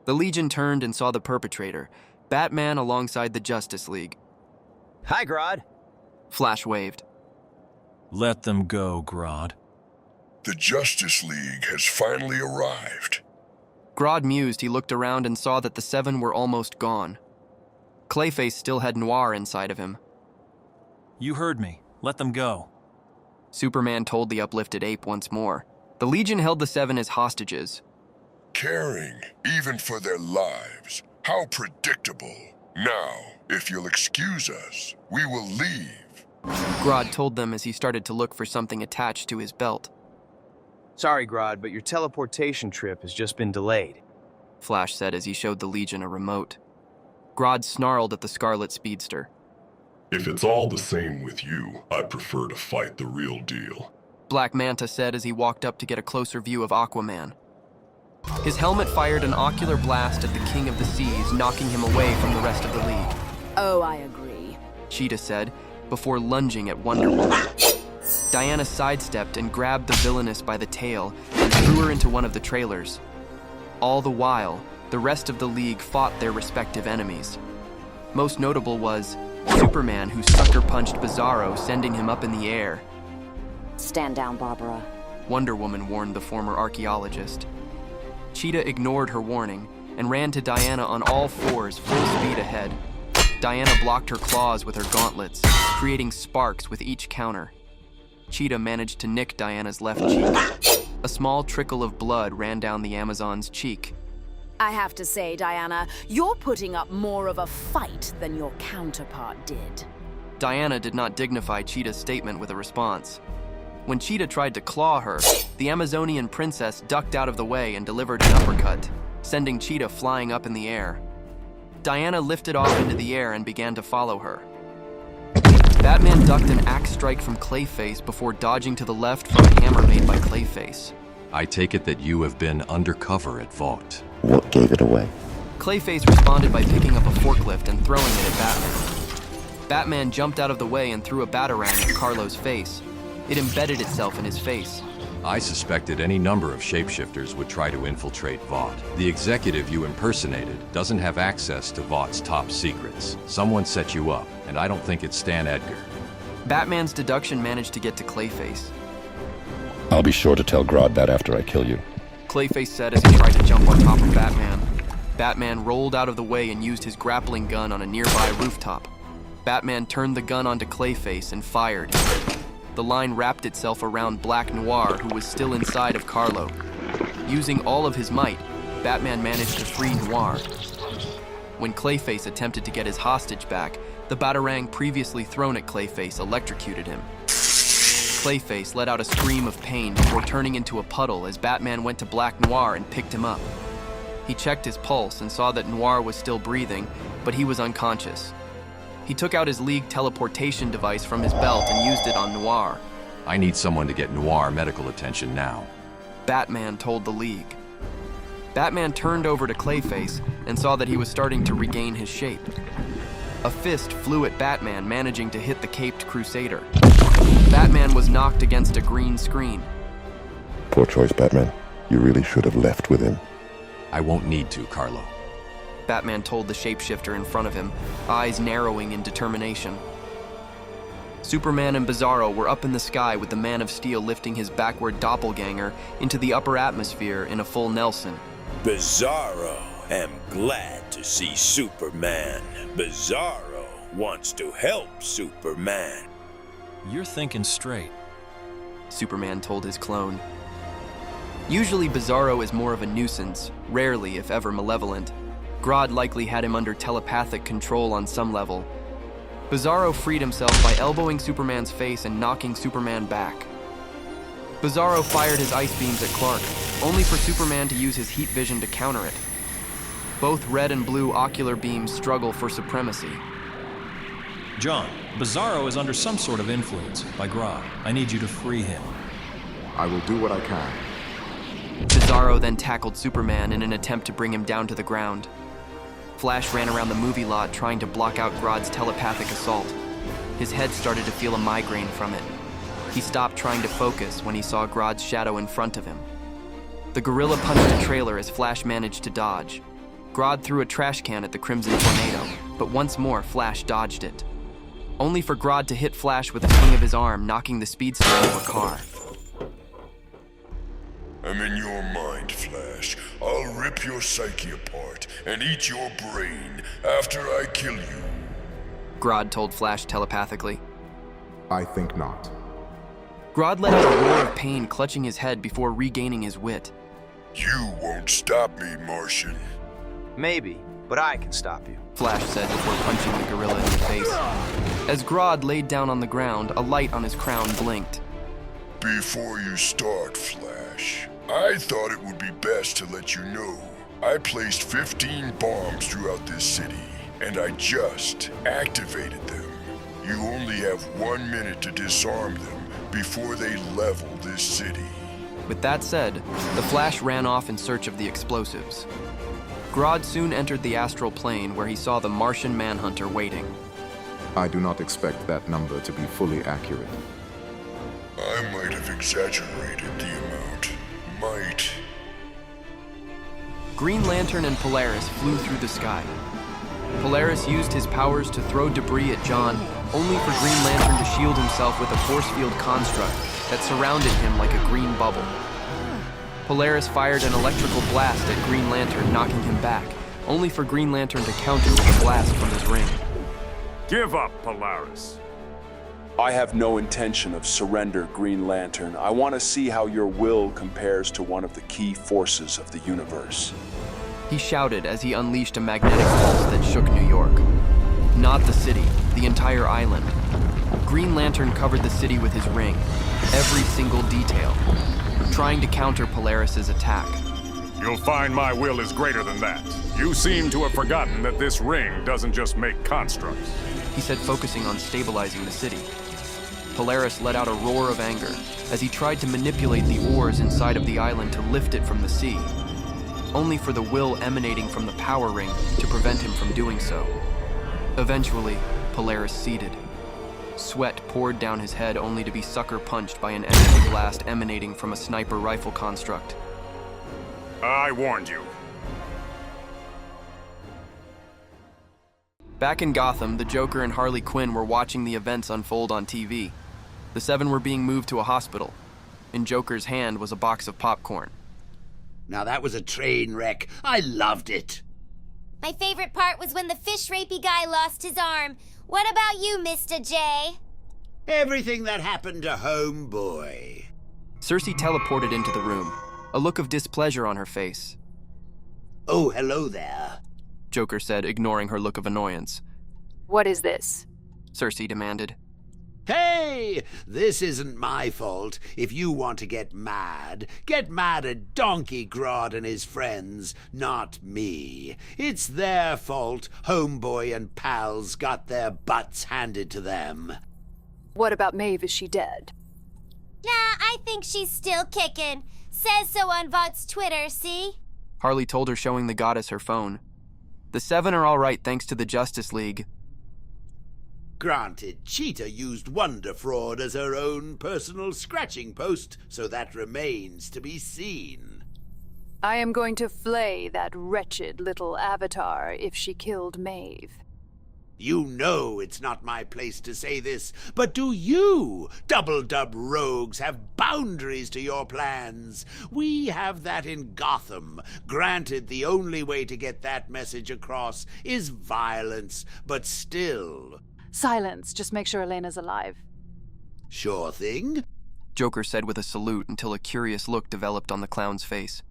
The Legion turned and saw the perpetrator, Batman alongside the Justice League. Hi, Grodd. Flash waved. Let them go, Grodd. The Justice League has finally arrived. Grodd mused. He looked around and saw that the 7 were almost gone. Clayface still had Noir inside of him. You heard me. Let them go. Superman told the uplifted ape once more. The Legion held the 7 as hostages. Caring, even for their lives. How predictable. Now, if you'll excuse us, we will leave. Grodd told them as he started to look for something attached to his belt. Sorry, Grodd, but your teleportation trip has just been delayed. Flash said as he showed the Legion a remote. Grodd snarled at the Scarlet Speedster. If it's all the same with you, I prefer to fight the real deal. Black Manta said as he walked up to get a closer view of Aquaman. His helmet fired an ocular blast at the King of the Seas, knocking him away from the rest of the League. Oh, I agree. Cheetah said, before lunging at Wonder Woman. Diana sidestepped and grabbed the villainess by the tail and threw her into one of the trailers. All the while, the rest of the League fought their respective enemies. Most notable was Superman, who sucker-punched Bizarro, sending him up in the air. Stand down, Barbara. Wonder Woman warned the former archaeologist. Cheetah ignored her warning and ran to Diana on all fours, full speed ahead. Diana blocked her claws with her gauntlets, creating sparks with each counter. Cheetah managed to nick Diana's left cheek. A small trickle of blood ran down the Amazon's cheek. I have to say, Diana, you're putting up more of a fight than your counterpart did. Diana did not dignify Cheetah's statement with a response. When Cheetah tried to claw her, the Amazonian princess ducked out of the way and delivered an uppercut, sending Cheetah flying up in the air. Diana lifted off into the air and began to follow her. Batman ducked an axe strike from Clayface before dodging to the left from a hammer made by Clayface. I take it that you have been undercover at Vought. What gave it away? Clayface responded by picking up a forklift and throwing it at Batman. Batman jumped out of the way and threw a batarang at Carlo's face. It embedded itself in his face. I suspected any number of shapeshifters would try to infiltrate Vought. The executive you impersonated doesn't have access to Vaught's top secrets. Someone set you up, and I don't think it's Stan Edgar. Batman's deduction managed to get to Clayface. I'll be sure to tell Grodd that after I kill you. Clayface said as he tried to jump on top of Batman. Batman rolled out of the way and used his grappling gun on a nearby rooftop. Batman turned the gun onto Clayface and fired. The line wrapped itself around Black Noir, who was still inside of Carlo. Using all of his might, Batman managed to free Noir. When Clayface attempted to get his hostage back, the batarang previously thrown at Clayface electrocuted him. Clayface let out a scream of pain before turning into a puddle as Batman went to Black Noir and picked him up. He checked his pulse and saw that Noir was still breathing, but he was unconscious. He took out his League teleportation device from his belt and used it on Noir. I need someone to get Noir medical attention now. Batman told the League. Batman turned over to Clayface and saw that he was starting to regain his shape. A fist flew at Batman, managing to hit the caped Crusader. Batman was knocked against a green screen. Poor choice, Batman. You really should have left with him. I won't need to, Carlo. Batman told the shapeshifter in front of him, eyes narrowing in determination. Superman and Bizarro were up in the sky with the Man of Steel lifting his backward doppelganger into the upper atmosphere in a full Nelson. Bizarro am glad to see Superman. Bizarro wants to help Superman. You're thinking straight. Superman told his clone. Usually Bizarro is more of a nuisance, rarely if ever malevolent. Grodd likely had him under telepathic control on some level. Bizarro freed himself by elbowing Superman's face and knocking Superman back. Bizarro fired his ice beams at Clark, only for Superman to use his heat vision to counter it. Both red and blue ocular beams struggle for supremacy. John, Bizarro is under some sort of influence by Grodd. I need you to free him. I will do what I can. Bizarro then tackled Superman in an attempt to bring him down to the ground. Flash ran around the movie lot trying to block out Grodd's telepathic assault. His head started to feel a migraine from it. He stopped trying to focus when he saw Grodd's shadow in front of him. The gorilla punched a trailer as Flash managed to dodge. Grodd threw a trash can at the Crimson Tornado, but once more Flash dodged it. Only for Grodd to hit Flash with a swing of his arm, knocking the speedster into a car. I'm in your mind, Flash. I'll rip your psyche apart and eat your brain after I kill you. Grodd told Flash telepathically. I think not. Grodd let out a roar of pain, clutching his head before regaining his wit. You won't stop me, Martian. Maybe, but I can stop you. Flash said before punching the gorilla in the face. As Grodd laid down on the ground, a light on his crown blinked. Before you start, Flash, I thought it would be best to let you know I placed 15 bombs throughout this city, and I just activated them. You only have 1 minute to disarm them before they level this city. With that said, the Flash ran off in search of the explosives. Grodd soon entered the astral plane where he saw the Martian Manhunter waiting. I do not expect that number to be fully accurate. I might have exaggerated the amount. Might. Green Lantern and Polaris flew through the sky. Polaris used his powers to throw debris at John, only for Green Lantern to shield himself with a force field construct that surrounded him like a green bubble. Polaris fired an electrical blast at Green Lantern, knocking him back, only for Green Lantern to counter with a blast from his ring. Give up, Polaris. I have no intention of surrender, Green Lantern. I want to see how your will compares to one of the key forces of the universe. He shouted as he unleashed a magnetic pulse that shook New York. Not the city, the entire island. Green Lantern covered the city with his ring, every single detail, trying to counter Polaris's attack. You'll find my will is greater than that. You seem to have forgotten that this ring doesn't just make constructs. He said, focusing on stabilizing the city. Polaris let out a roar of anger as he tried to manipulate the oars inside of the island to lift it from the sea, only for the will emanating from the power ring to prevent him from doing so. Eventually, Polaris ceded. Sweat poured down his head only to be sucker punched by an energy blast emanating from a sniper rifle construct. I warned you. Back in Gotham, the Joker and Harley Quinn were watching the events unfold on TV. The seven were being moved to a hospital. In Joker's hand was a box of popcorn. Now that was a train wreck. I loved it. My favorite part was when the fish rapey guy lost his arm. What about you, Mr. J? Everything that happened to Homeboy. Circe teleported into the room, a look of displeasure on her face. Oh, hello there, Joker said, ignoring her look of annoyance. What is this? Circe demanded. Hey! This isn't my fault. If you want to get mad at Donkey Grodd and his friends, not me. It's their fault Homeboy and pals got their butts handed to them. What about Maeve? Is she dead? Nah, I think she's still kicking. Says so on Vough's Twitter, see? Harley told her, showing the goddess her phone. The seven are all right thanks to the Justice League. Granted, Cheetah used Wonder Fraud as her own personal scratching post, so that remains to be seen. I am going to flay that wretched little avatar if she killed Maeve. You know it's not my place to say this, but do you, double-dub rogues, have boundaries to your plans? We have that in Gotham. Granted, the only way to get that message across is violence, but still... Silence. Just make sure Elena's alive. Sure thing, Joker said with a salute until a curious look developed on the clown's face.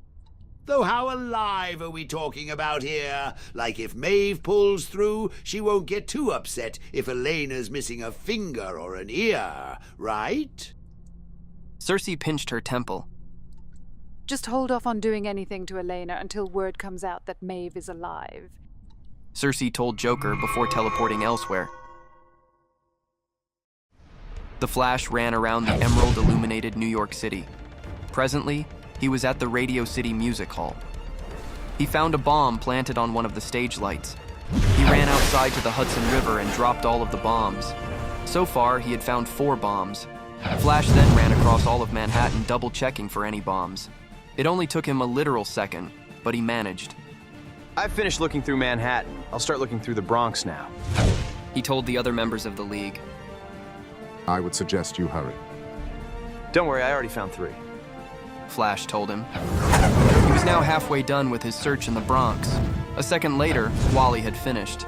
Though how alive are we talking about here? Like if Maeve pulls through, she won't get too upset if Elena's missing a finger or an ear, right? Circe pinched her temple. Just hold off on doing anything to Elena until word comes out that Maeve is alive. Circe told Joker before teleporting elsewhere. The Flash ran around the emerald-illuminated New York City. Presently, he was at the Radio City Music Hall. He found a bomb planted on one of the stage lights. He ran outside to the Hudson River and dropped all of the bombs. So far, he had found 4 bombs. Flash then ran across all of Manhattan, double-checking for any bombs. It only took him a literal second, but he managed. I've finished looking through Manhattan. I'll start looking through the Bronx now. He told the other members of the League. I would suggest you hurry. Don't worry, I already found 3. Flash told him. He was now halfway done with his search in the Bronx. A second later, Wally had finished.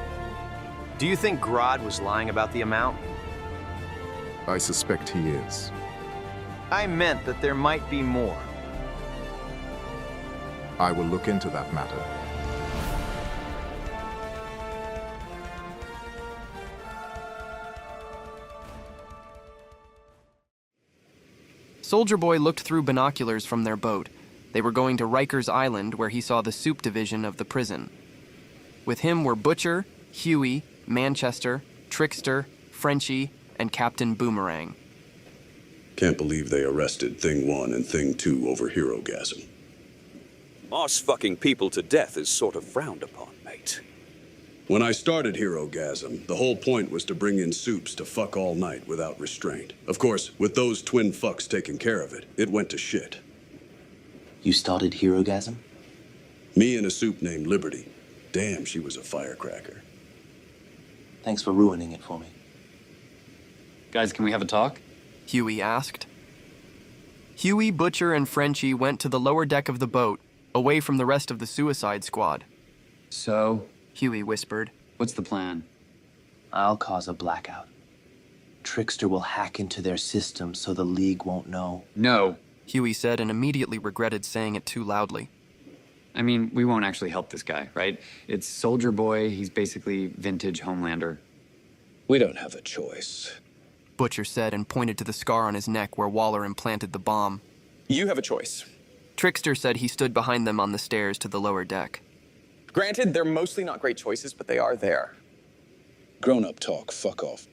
Do you think Grodd was lying about the amount? I suspect he is. I meant that there might be more. I will look into that matter. Soldier Boy looked through binoculars from their boat. They were going to Rikers Island, where he saw the soup division of the prison. With him were Butcher, Hughie, Manchester, Trickster, Frenchie, and Captain Boomerang. Can't believe they arrested Thing 1 and Thing 2 over herogasm. Arse-fucking people to death is sort of frowned upon, mate. When I started herogasm, the whole point was to bring in soups to fuck all night without restraint. Of course, with those twin fucks taking care of it, it went to shit. You started herogasm? Me and a soup named Liberty. Damn, she was a firecracker. Thanks for ruining it for me. Guys, can we have a talk? Hughie asked. Hughie, Butcher, and Frenchie went to the lower deck of the boat, away from the rest of the Suicide Squad. So? Hughie whispered. What's the plan? I'll cause a blackout. Trickster will hack into their system so the League won't know. No. Hughie said and immediately regretted saying it too loudly. I mean, we won't actually help this guy, right? It's Soldier Boy. He's basically vintage Homelander. We don't have a choice. Butcher said and pointed to the scar on his neck where Waller implanted the bomb. You have a choice. Trickster said he stood behind them on the stairs to the lower deck. Granted, they're mostly not great choices, but they are there. Grown-up talk, fuck off.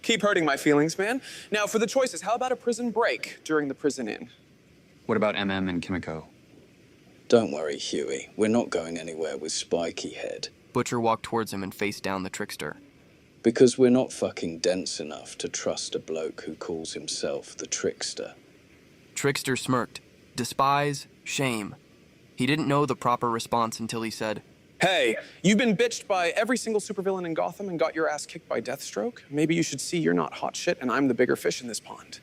Keep hurting my feelings, man. Now, for the choices, how about a prison break during the prison inn? What about MM and Kimiko? Don't worry, Hughie. We're not going anywhere with Spiky Head. Butcher walked towards him and faced down the Trickster. Because we're not fucking dense enough to trust a bloke who calls himself the Trickster. Trickster smirked. Despise, shame. He didn't know the proper response until he said, Hey, you've been bitched by every single supervillain in Gotham and got your ass kicked by Deathstroke. Maybe you should see you're not hot shit and I'm the bigger fish in this pond.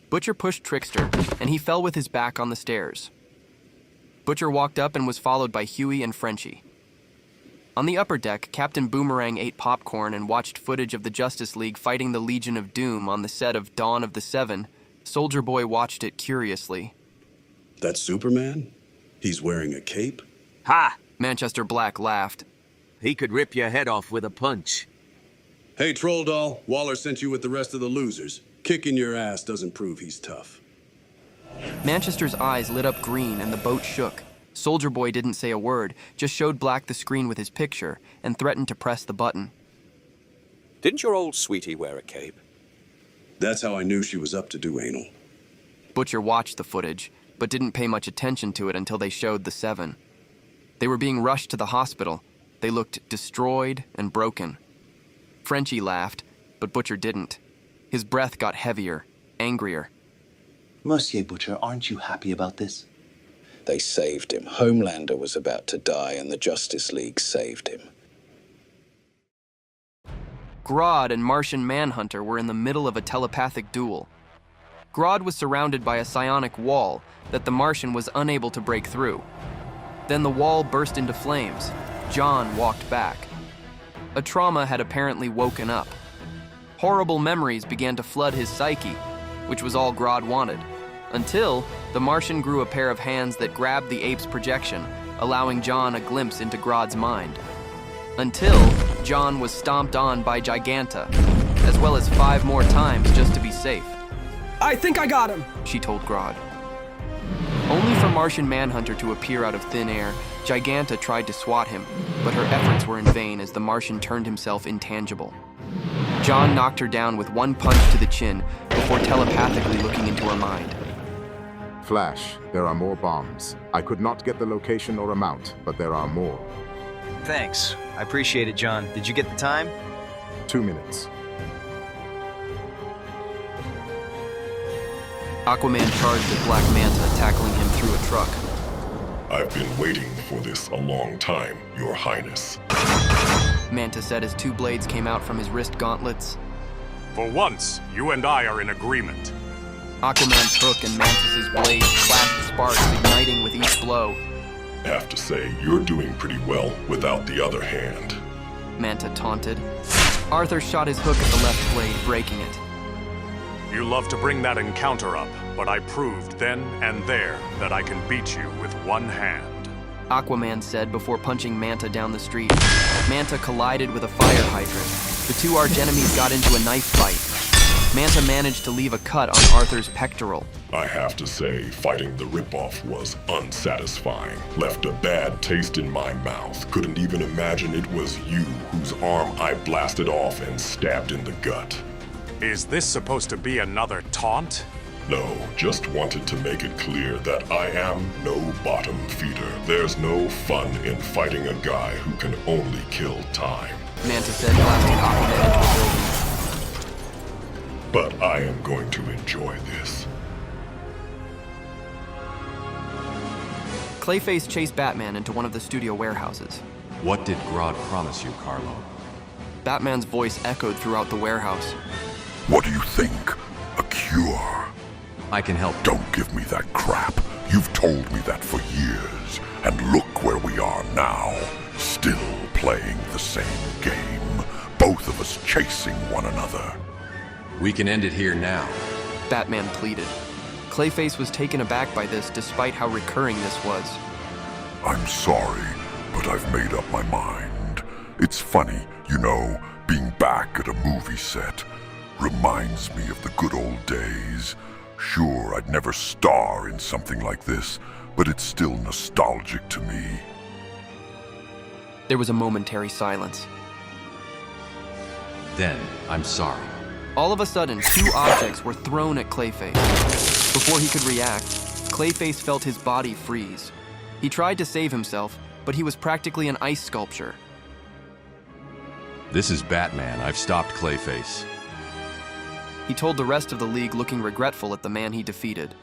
Butcher pushed Trickster, and he fell with his back on the stairs. Butcher walked up and was followed by Hughie and Frenchie. On the upper deck, Captain Boomerang ate popcorn and watched footage of the Justice League fighting the Legion of Doom on the set of Dawn of the Seven. Soldier Boy watched it curiously. That's Superman? He's wearing a cape? Ha! Manchester Black laughed. He could rip your head off with a punch. Hey, Troll Doll, Waller sent you with the rest of the losers. Kicking your ass doesn't prove he's tough. Manchester's eyes lit up green and the boat shook. Soldier Boy didn't say a word, just showed Black the screen with his picture and threatened to press the button. Didn't your old sweetie wear a cape? That's how I knew she was up to do anal. Butcher watched the footage, but didn't pay much attention to it until they showed the Seven. They were being rushed to the hospital. They looked destroyed and broken. Frenchie laughed, but Butcher didn't. His breath got heavier, angrier. Monsieur Butcher, aren't you happy about this? They saved him. Homelander was about to die, and the Justice League saved him. Grodd and Martian Manhunter were in the middle of a telepathic duel. Grodd was surrounded by a psionic wall that the Martian was unable to break through. Then the wall burst into flames. John walked back. A trauma had apparently woken up. Horrible memories began to flood his psyche, which was all Grodd wanted, until the Martian grew a pair of hands that grabbed the ape's projection, allowing John a glimpse into Grodd's mind. Until John was stomped on by Giganta, as well as 5 more times just to be safe. I think I got him, she told Grodd. Only for Martian Manhunter to appear out of thin air, Giganta tried to swat him, but her efforts were in vain as the Martian turned himself intangible. John knocked her down with 1 punch to the chin before telepathically looking into her mind. Flash, there are more bombs. I could not get the location or amount, but there are more. Thanks. I appreciate it, John. Did you get the time? 2 minutes. Aquaman charged at Black Manta, tackling him through a truck. I've been waiting for this a long time, Your Highness. Manta said as two blades came out from his wrist gauntlets. For once, you and I are in agreement. Aquaman's hook and Mantis's blade clashed sparks, igniting with each blow. I have to say, you're doing pretty well without the other hand. Manta taunted. Arthur shot his hook at the left blade, breaking it. You love to bring that encounter up, but I proved then and there that I can beat you with one hand. Aquaman said before punching Manta down the street. Manta collided with a fire hydrant. The two archenemies got into a knife fight. Manta managed to leave a cut on Arthur's pectoral. I have to say, fighting the ripoff was unsatisfying. Left a bad taste in my mouth. Couldn't even imagine it was you whose arm I blasted off and stabbed in the gut. Is this supposed to be another taunt? No, just wanted to make it clear that I am no bottom feeder. There's no fun in fighting a guy who can only kill time. Manta said, blasting Aquaman into a building. But I am going to enjoy this. Clayface chased Batman into one of the studio warehouses. What did Grodd promise you, Carlo? Batman's voice echoed throughout the warehouse. What do you think? A cure? I can help. Don't give me that crap. You've told me that for years. And look where we are now. Still playing the same game. Both of us chasing one another. We can end it here now. Batman pleaded. Clayface was taken aback by this despite how recurring this was. I'm sorry, but I've made up my mind. It's funny, you know, being back at a movie set. Reminds me of the good old days. Sure, I'd never star in something like this, but it's still nostalgic to me. There was a momentary silence. Then, I'm sorry. All of a sudden, two objects were thrown at Clayface. Before he could react, Clayface felt his body freeze. He tried to save himself, but he was practically an ice sculpture. This is Batman. I've stopped Clayface. He told the rest of the League, looking regretful at the man he defeated.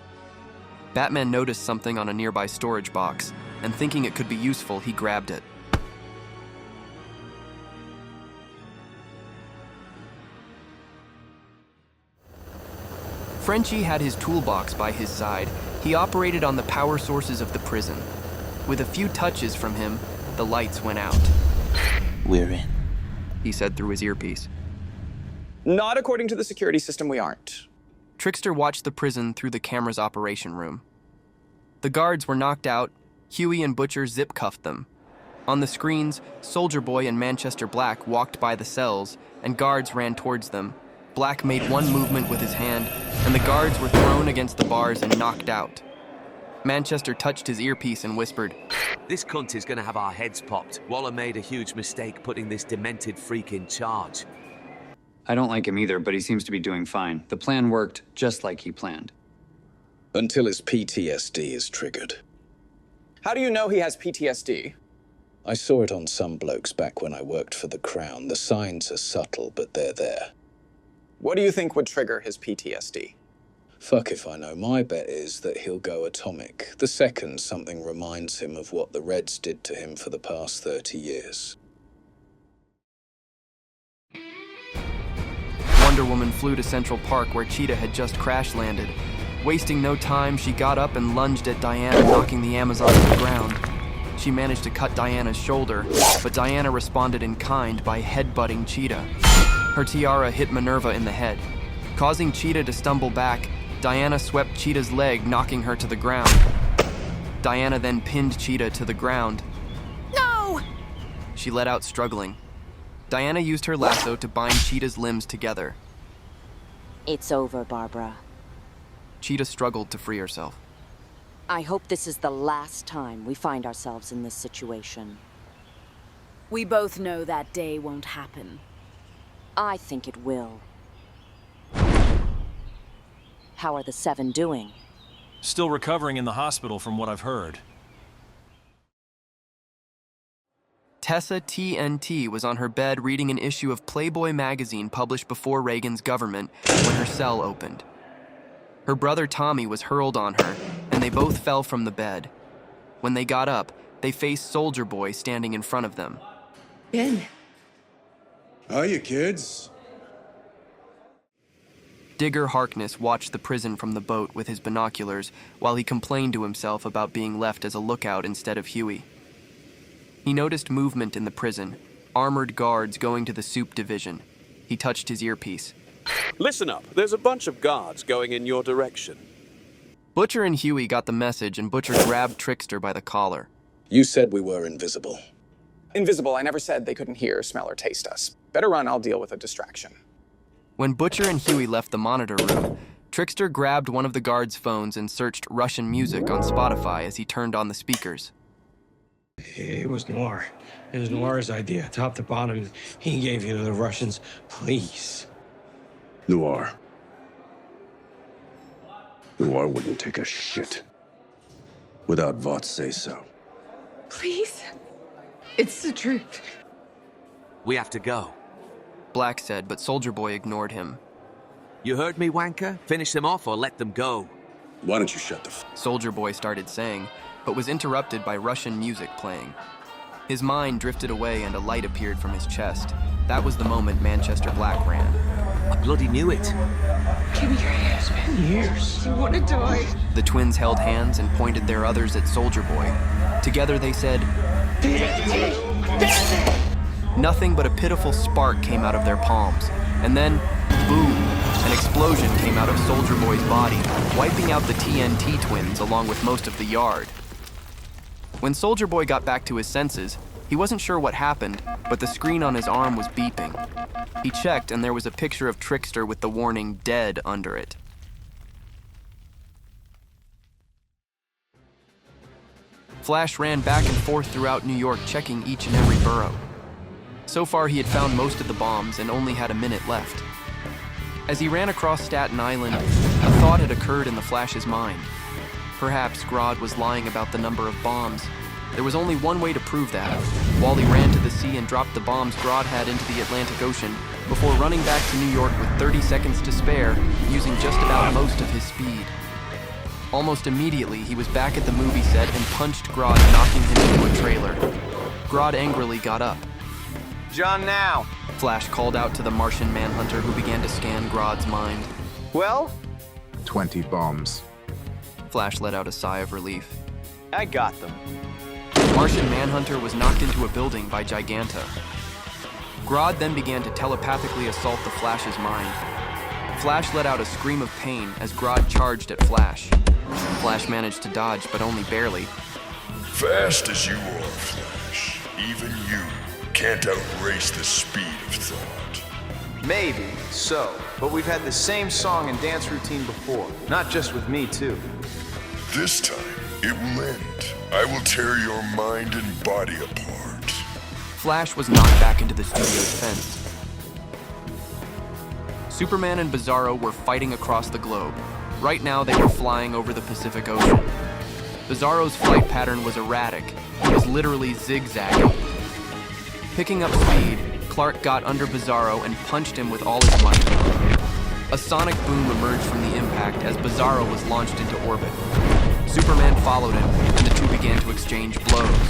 Batman noticed something on a nearby storage box, and thinking it could be useful, he grabbed it. Frenchie had his toolbox by his side. He operated on the power sources of the prison. With a few touches from him, the lights went out. We're in, he said through his earpiece. Not according to the security system, we aren't. Trickster watched the prison through the camera's operation room. The guards were knocked out. Hughie and Butcher zip-cuffed them. On the screens, Soldier Boy and Manchester Black walked by the cells, and guards ran towards them. Black made one movement with his hand, and the guards were thrown against the bars and knocked out. Manchester touched his earpiece and whispered, "This cunt is gonna have our heads popped. Waller made a huge mistake putting this demented freak in charge." I don't like him either, but he seems to be doing fine. The plan worked just like he planned. Until his PTSD is triggered. How do you know he has PTSD? I saw it on some blokes back when I worked for the Crown. The signs are subtle, but they're there. What do you think would trigger his PTSD? Fuck if I know. My bet is that he'll go atomic the second something reminds him of what the Reds did to him for the past 30 years. Wonder Woman flew to Central Park where Cheetah had just crash-landed. Wasting no time, she got up and lunged at Diana, knocking the Amazon to the ground. She managed to cut Diana's shoulder, but Diana responded in kind by headbutting Cheetah. Her tiara hit Minerva in the head. Causing Cheetah to stumble back, Diana swept Cheetah's leg, knocking her to the ground. Diana then pinned Cheetah to the ground. No! She let out struggling. Diana used her lasso to bind Cheetah's limbs together. It's over, Barbara. Cheetah struggled to free herself. I hope this is the last time we find ourselves in this situation. We both know that day won't happen. I think it will. How are the 7 doing? Still recovering in the hospital from what I've heard. Tessa TNT was on her bed reading an issue of Playboy magazine published before Reagan's government when her cell opened. Her brother Tommy was hurled on her, and they both fell from the bed. When they got up, they faced Soldier Boy standing in front of them. Ben. Hiya, kids. Digger Harkness watched the prison from the boat with his binoculars while he complained to himself about being left as a lookout instead of Hughie. He noticed movement in the prison, armored guards going to the soup division. He touched his earpiece. Listen up, there's a bunch of guards going in your direction. Butcher and Hughie got the message, and Butcher grabbed Trickster by the collar. You said we were invisible. Invisible, I never said they couldn't hear, smell, or taste us. Better run, I'll deal with a distraction. When Butcher and Hughie left the monitor room, Trickster grabbed one of the guards' phones and searched Russian music on Spotify as he turned on the speakers. It was Noir. It was Noir's idea, top to bottom. He gave you to the Russians. Please. Noir. Noir wouldn't take a shit without Vought say so. Please. It's the truth. We have to go. Black said, but Soldier Boy ignored him. You heard me, wanker? Finish them off or let them go. Why don't you shut the Soldier Boy started saying, but was interrupted by Russian music playing. His mind drifted away and a light appeared from his chest. That was the moment Manchester Black ran. I bloody knew it. Give me your hands, man. Years. You want to die. The twins held hands and pointed their others at Soldier Boy. Together they said, Nothing but a pitiful spark came out of their palms. And then, boom, an explosion came out of Soldier Boy's body, wiping out the TNT twins along with most of the yard. When Soldier Boy got back to his senses, he wasn't sure what happened, but the screen on his arm was beeping. He checked, and there was a picture of Trickster with the warning "Dead" under it. Flash ran back and forth throughout New York, checking each and every borough. So far, he had found most of the bombs and only had a minute left. As he ran across Staten Island, a thought had occurred in the Flash's mind. Perhaps Grodd was lying about the number of bombs. There was only one way to prove that. Wally ran to the sea and dropped the bombs Grodd had into the Atlantic Ocean before running back to New York with 30 seconds to spare, using just about most of his speed. Almost immediately, he was back at the movie set and punched Grodd, knocking him into a trailer. Grodd angrily got up. John, now! Flash called out to the Martian Manhunter, who began to scan Grodd's mind. Well? 20 bombs. Flash let out a sigh of relief. I got them. Martian Manhunter was knocked into a building by Giganta. Grodd then began to telepathically assault the Flash's mind. Flash let out a scream of pain as Grodd charged at Flash. Flash managed to dodge, but only barely. Fast as you are, Flash, even you can't outrace the speed of thought. Maybe so, but we've had the same song and dance routine before. Not just with me, too. This time, it will end. I will tear your mind and body apart. Flash was knocked back into the studio's fence. Superman and Bizarro were fighting across the globe. Right now, they were flying over the Pacific Ocean. Bizarro's flight pattern was erratic. He was literally zigzagging. Picking up speed, Clark got under Bizarro and punched him with all his might. A sonic boom emerged from the impact as Bizarro was launched into orbit. Superman followed him, and the two began to exchange blows.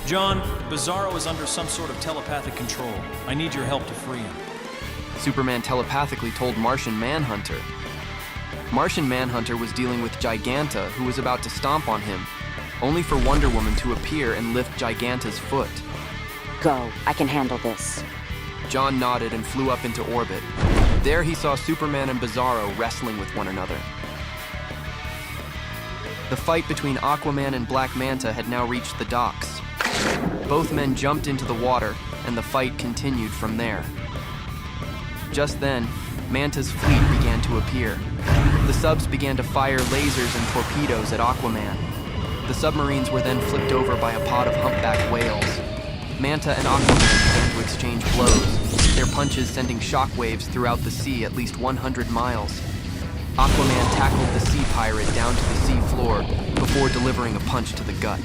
John, Bizarro is under some sort of telepathic control. I need your help to free him. Superman telepathically told Martian Manhunter. Martian Manhunter was dealing with Giganta, who was about to stomp on him, only for Wonder Woman to appear and lift Giganta's foot. Go, I can handle this. John nodded and flew up into orbit. There he saw Superman and Bizarro wrestling with one another. The fight between Aquaman and Black Manta had now reached the docks. Both men jumped into the water, and the fight continued from there. Just then, Manta's fleet began to appear. The subs began to fire lasers and torpedoes at Aquaman. The submarines were then flipped over by a pod of humpback whales. Manta and Aquaman began to exchange blows, their punches sending shockwaves throughout the sea at least 100 miles. Aquaman tackled the sea pirate down to the sea floor before delivering a punch to the gut.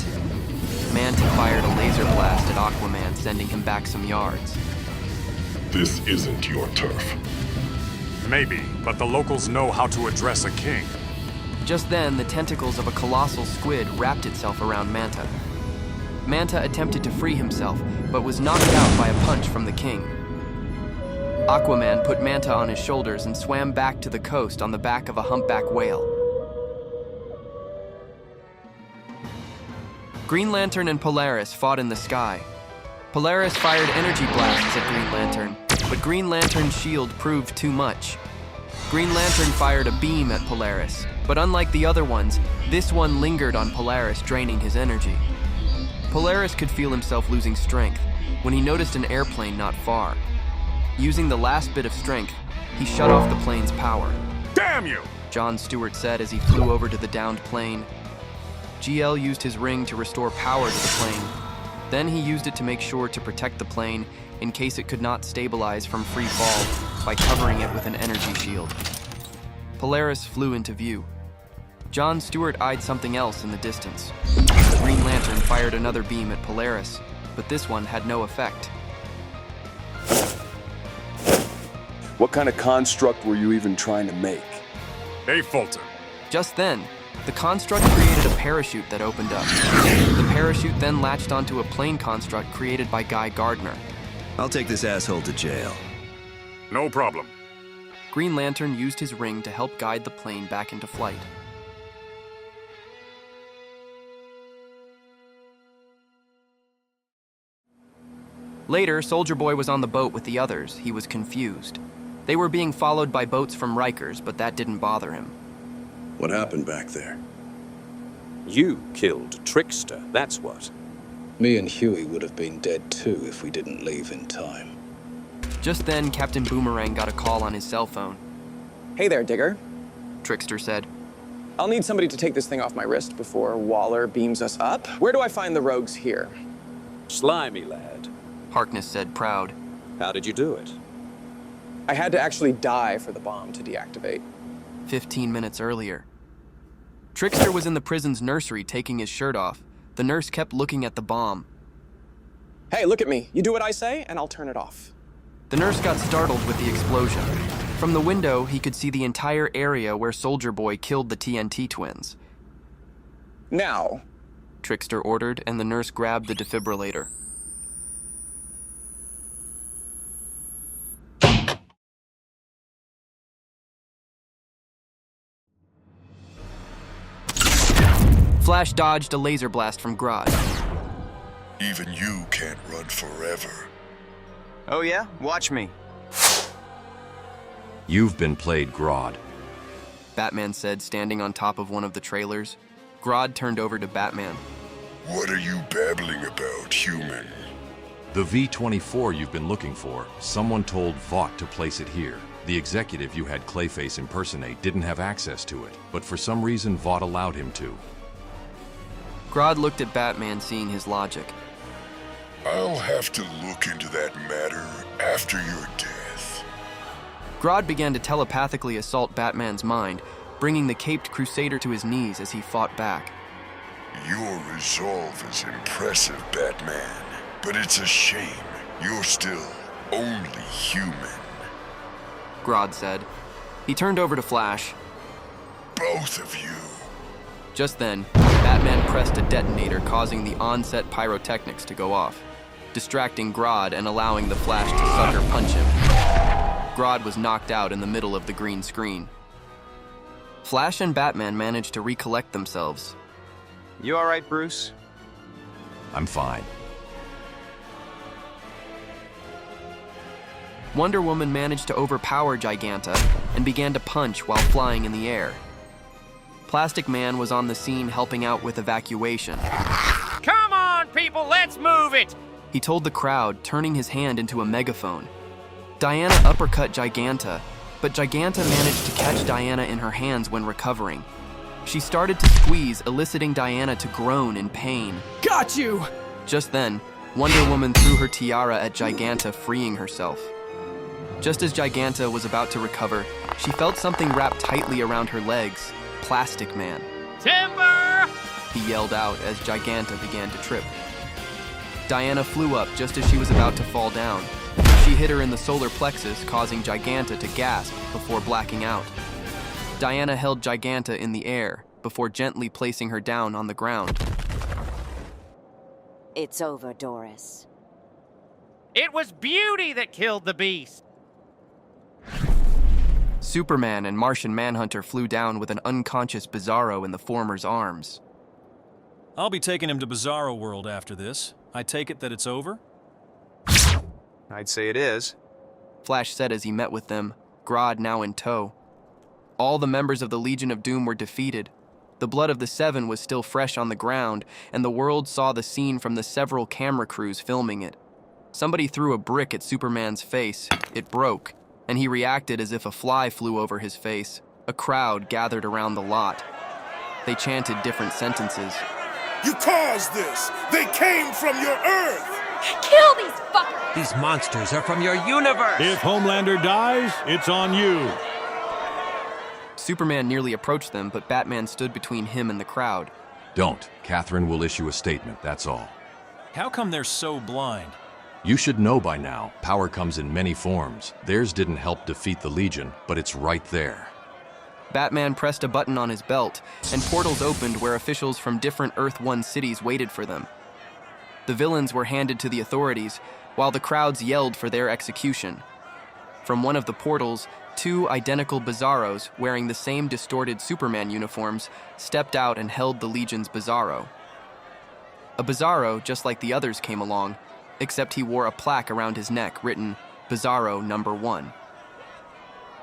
Manta fired a laser blast at Aquaman, sending him back some yards. This isn't your turf. Maybe, but the locals know how to address a king. Just then, the tentacles of a colossal squid wrapped itself around Manta. Manta attempted to free himself, but was knocked out by a punch from the king. Aquaman put Manta on his shoulders and swam back to the coast on the back of a humpback whale. Green Lantern and Polaris fought in the sky. Polaris fired energy blasts at Green Lantern, but Green Lantern's shield proved too much. Green Lantern fired a beam at Polaris, but unlike the other ones, this one lingered on Polaris, draining his energy. Polaris could feel himself losing strength when he noticed an airplane not far. Using the last bit of strength, he shut off the plane's power. Damn you! John Stewart said as he flew over to the downed plane. GL used his ring to restore power to the plane. Then he used it to make sure to protect the plane in case it could not stabilize from free fall by covering it with an energy shield. Polaris flew into view. John Stewart eyed something else in the distance. The Green Lantern fired another beam at Polaris, but this one had no effect. What kind of construct were you even trying to make? Hey, Fulton. Just then, the construct created a parachute that opened up. The parachute then latched onto a plane construct created by Guy Gardner. I'll take this asshole to jail. No problem. Green Lantern used his ring to help guide the plane back into flight. Later, Soldier Boy was on the boat with the others. He was confused. They were being followed by boats from Rikers, but that didn't bother him. What happened back there? You killed Trickster, that's what. Me and Hughie would have been dead too if we didn't leave in time. Just then, Captain Boomerang got a call on his cell phone. Hey there, Digger. Trickster said. I'll need somebody to take this thing off my wrist before Waller beams us up. Where do I find the rogues here? Slimy lad. Harkness said, proud. How did you do it? I had to actually die for the bomb to deactivate. 15 minutes earlier. Trickster was in the prison's nursery taking his shirt off. The nurse kept looking at the bomb. Hey, look at me. You do what I say, and I'll turn it off. The nurse got startled with the explosion. From the window, he could see the entire area where Soldier Boy killed the TNT twins. Now, Trickster ordered, and the nurse grabbed the defibrillator. Flash dodged a laser blast from Grodd. Even you can't run forever. Oh yeah? Watch me. You've been played, Grodd. Batman said, standing on top of one of the trailers. Grodd turned over to Batman. What are you babbling about, human? The V-24 you've been looking for, someone told Vought to place it here. The executive you had Clayface impersonate didn't have access to it, but for some reason Vought allowed him to. Grodd looked at Batman, seeing his logic. I'll have to look into that matter after your death. Grodd began to telepathically assault Batman's mind, bringing the caped Crusader to his knees as he fought back. Your resolve is impressive, Batman, but it's a shame you're still only human. Grodd said. He turned over to Flash. Both of you. Just then, Batman pressed a detonator, causing the onset pyrotechnics to go off, distracting Grodd and allowing the Flash to sucker punch him. Grodd was knocked out in the middle of the green screen. Flash and Batman managed to recollect themselves. You all right, Bruce? I'm fine. Wonder Woman managed to overpower Giganta and began to punch while flying in the air. Plastic Man was on the scene helping out with evacuation. Come on, people, let's move it! He told the crowd, turning his hand into a megaphone. Diana uppercut Giganta, but Giganta managed to catch Diana in her hands when recovering. She started to squeeze, eliciting Diana to groan in pain. Got you! Just then, Wonder Woman threw her tiara at Giganta, freeing herself. Just as Giganta was about to recover, she felt something wrapped tightly around her legs. Plastic Man. Timber! He yelled out as Giganta began to trip. Diana flew up just as she was about to fall down. She hit her in the solar plexus, causing Giganta to gasp before blacking out. Diana held Giganta in the air before gently placing her down on the ground. It's over, Doris. It was beauty that killed the beast. Superman and Martian Manhunter flew down with an unconscious Bizarro in the former's arms. I'll be taking him to Bizarro World after this. I take it that it's over? I'd say it is. Flash said as he met with them, Grodd now in tow. All the members of the Legion of Doom were defeated. The blood of the Seven was still fresh on the ground, and the world saw the scene from the several camera crews filming it. Somebody threw a brick at Superman's face. It broke, and he reacted as if a fly flew over his face. A crowd gathered around the lot. They chanted different sentences. You caused this! They came from your Earth! Kill these fuckers! These monsters are from your universe! If Homelander dies, it's on you. Superman nearly approached them, but Batman stood between him and the crowd. Don't. Catherine will issue a statement, that's all. How come they're so blind? You should know by now, power comes in many forms. Theirs didn't help defeat the Legion, but it's right there. Batman pressed a button on his belt, and portals opened where officials from different Earth-1 cities waited for them. The villains were handed to the authorities, while the crowds yelled for their execution. From one of the portals, 2 identical Bizarros, wearing the same distorted Superman uniforms, stepped out and held the Legion's Bizarro. A Bizarro, just like the others, came along, except he wore a plaque around his neck written, Bizarro Number 1.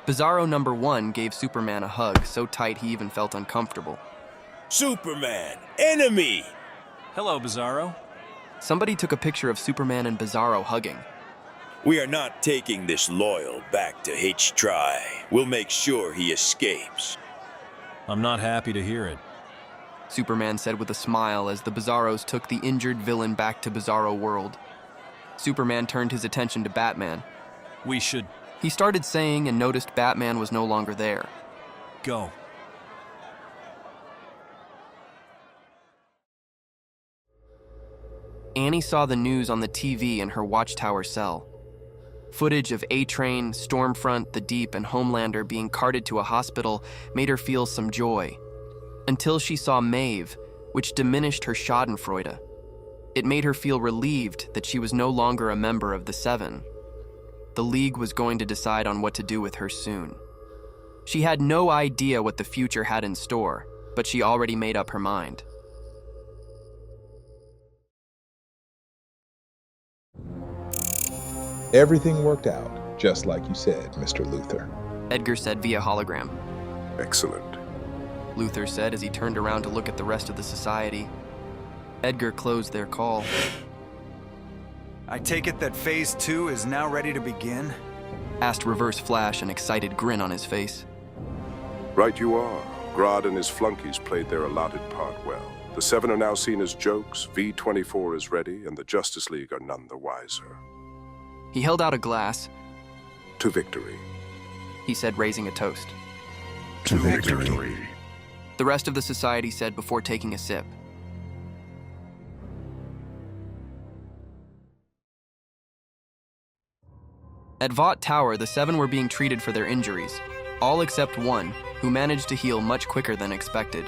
Bizarro Number 1 gave Superman a hug so tight he even felt uncomfortable. Superman, enemy! Hello, Bizarro. Somebody took a picture of Superman and Bizarro hugging. We are not taking this loyal back to H-Tri. We'll make sure he escapes. I'm not happy to hear it. Superman said with a smile as the Bizarros took the injured villain back to Bizarro World. Superman turned his attention to Batman. We should... He started saying and noticed Batman was no longer there. Go. Annie saw the news on the TV in her watchtower cell. Footage of A-Train, Stormfront, the Deep, and Homelander being carted to a hospital made her feel some joy. Until she saw Maeve, which diminished her schadenfreude. It made her feel relieved that she was no longer a member of the Seven. The League was going to decide on what to do with her soon. She had no idea what the future had in store, but she already made up her mind. Everything worked out, just like you said, Mr. Luthor. Edgar said via hologram. Excellent. Luthor said as he turned around to look at the rest of the society. Edgar closed their call. I take it that Phase 2 is now ready to begin? Asked Reverse Flash, an excited grin on his face. Right you are. Grodd and his flunkies played their allotted part well. The Seven are now seen as jokes, V-24 is ready, and the Justice League are none the wiser. He held out a glass. To victory. He said, raising a toast. To victory. The rest of the society said before taking a sip. At Vought Tower, the Seven were being treated for their injuries, all except one, who managed to heal much quicker than expected.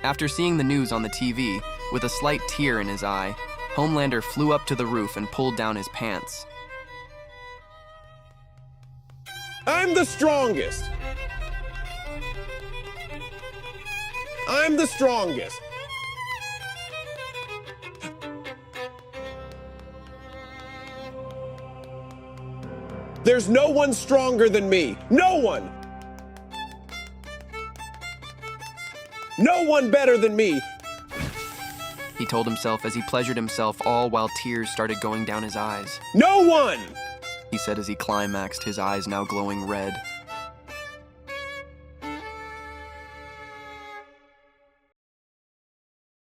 After seeing the news on the TV, with a slight tear in his eye, Homelander flew up to the roof and pulled down his pants. I'm the strongest! I'm the strongest! There's no one stronger than me! No one! No one better than me! He told himself as he pleasured himself, all while tears started going down his eyes. No one! He said as he climaxed, his eyes now glowing red.